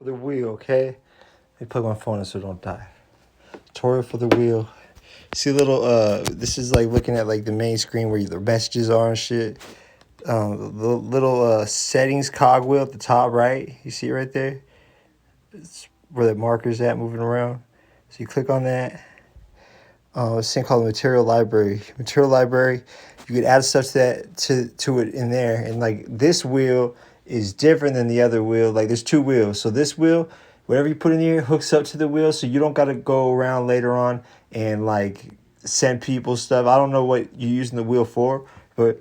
For the wheel, okay? Let me plug my phone in so it don't die. Tutorial for the wheel. See a little this is like looking at like the main screen where the messages are and shit. The little settings cogwheel at the top right. You see it right there? It's where the marker's at moving around. So you click on that. This thing called material library. Material library, you could add stuff to that to it in there. And like this wheel is different than the other wheel. Like there's two wheels. So this wheel, whatever you put in here hooks up to the wheel, so you don't gotta go around later on and like send people stuff. I don't know what you're using the wheel for, but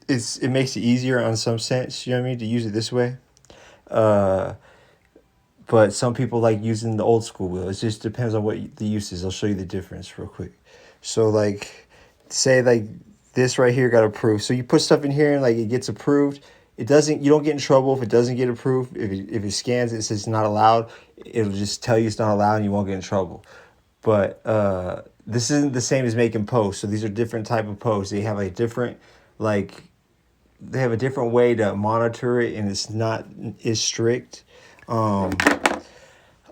it makes it easier on some sense, you know what I mean, to use it this way. Uh but some people like using the old school wheel. It just depends on what the use is. I'll show you the difference real quick. So like, say like this right here got approved. So you put stuff in here and like it gets approved. It doesn't. You don't get in trouble if it doesn't get approved. If it scans it says not allowed, it'll just tell you it's not allowed and you won't get in trouble. But this isn't the same as making posts. So these are different type of posts. They have a different like they have a different way to monitor it and it's not as strict. Um,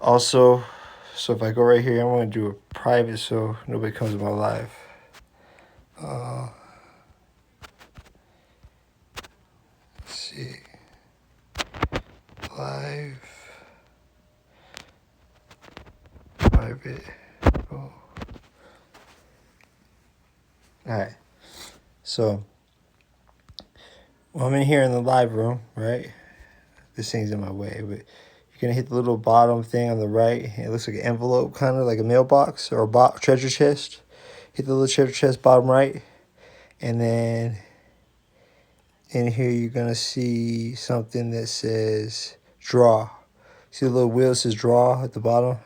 Also, so if I go right here, I'm going to do a private so nobody comes in my live. Uh, let's see. Live. Private. Oh. Alright. So, well, I'm in here in the live room, right? This thing's in my way, but you're going to hit the little bottom thing on the right. It looks like an envelope, kind of like a mailbox or a treasure chest. Hit the little treasure chest bottom right. And then in here, you're going to see something that says draw. See the little wheel that says draw at the bottom?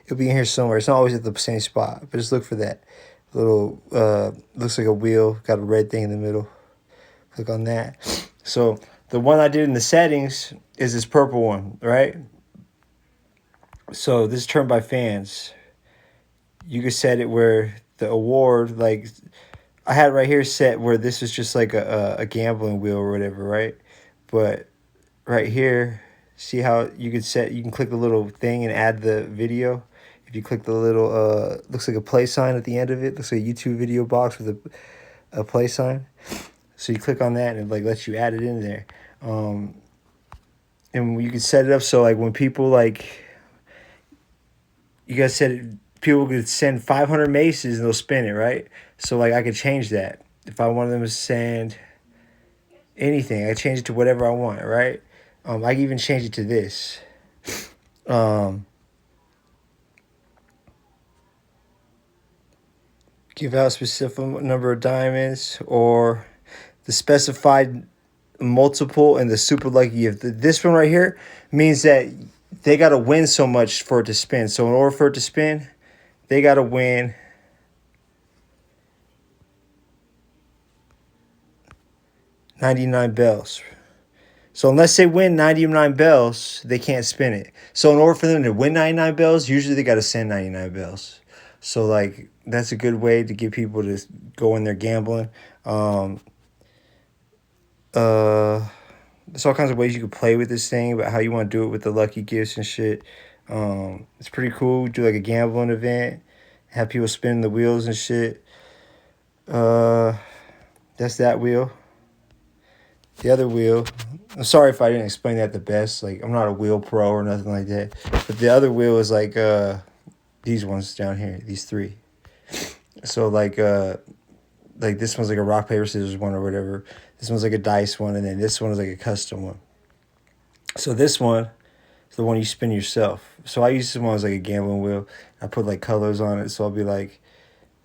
It'll be in here somewhere. It's not always at the same spot, but just look for that. Little, looks like a wheel, got a red thing in the middle. Click on that. So the one I did in the settings is this purple one, right? So this is turned by fans. You could set it where the award, like, I had it right here set where this is just like a gambling wheel or whatever, right? But right here, see how you can click the little thing and add the video. If you click the little looks like a play sign at the end of it, looks like a YouTube video box with a play sign. So you click on that and it like lets you add it in there. And you can set it up so like when people like you guys said people could send 500 maces and they'll spin it, right? So like I could change that. If I wanted them to send anything, I change it to whatever I want, right? I can even change it to this. Give out a specific number of diamonds or the specified multiple and the super lucky gift. This one right here means that they got to win so much for it to spin. So in order for it to spin, they got to win 99 bells. So unless they win 99 bells, they can't spin it. So in order for them to win 99 bells, usually they got to send 99 bells. So like that's a good way to get people to go in there gambling. There's all kinds of ways you could play with this thing about how you want to do it with the lucky gifts and shit. It's pretty cool. Do like a gambling event, have people spin the wheels and shit. That's that wheel. The other wheel, I'm sorry if I didn't explain that the best. Like I'm not a wheel pro or nothing like that. But the other wheel is like these ones down here, these three. So like this one's like a rock paper scissors one or whatever. This one's like a dice one, and then this one is like a custom one. So this one is the one you spin yourself. So I use this one as like a gambling wheel. I put like colors on it, so I'll be like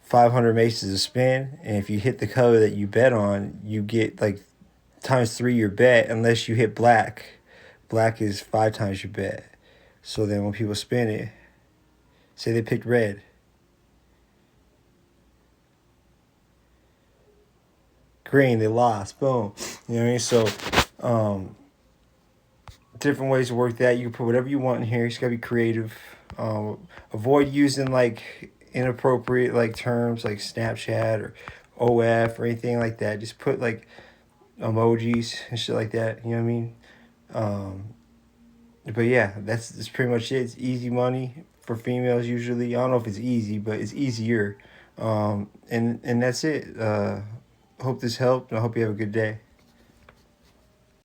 500 maces to spin, and if you hit the color that you bet on, you get like ×3 your bet unless you hit black. Black is 5 times your bet. So then when people spin it, say they picked red. Green, they lost. Boom. You know what I mean? So different ways to work that. You can put whatever you want in here. You just gotta be creative. Avoid using like inappropriate like terms like Snapchat or OF or anything like that. Just put like emojis and shit like that. You know what I mean? But yeah, that's pretty much it. It's easy money for females usually. I don't know if it's easy, but it's easier. And that's it. Hope this helped. I hope you have a good day.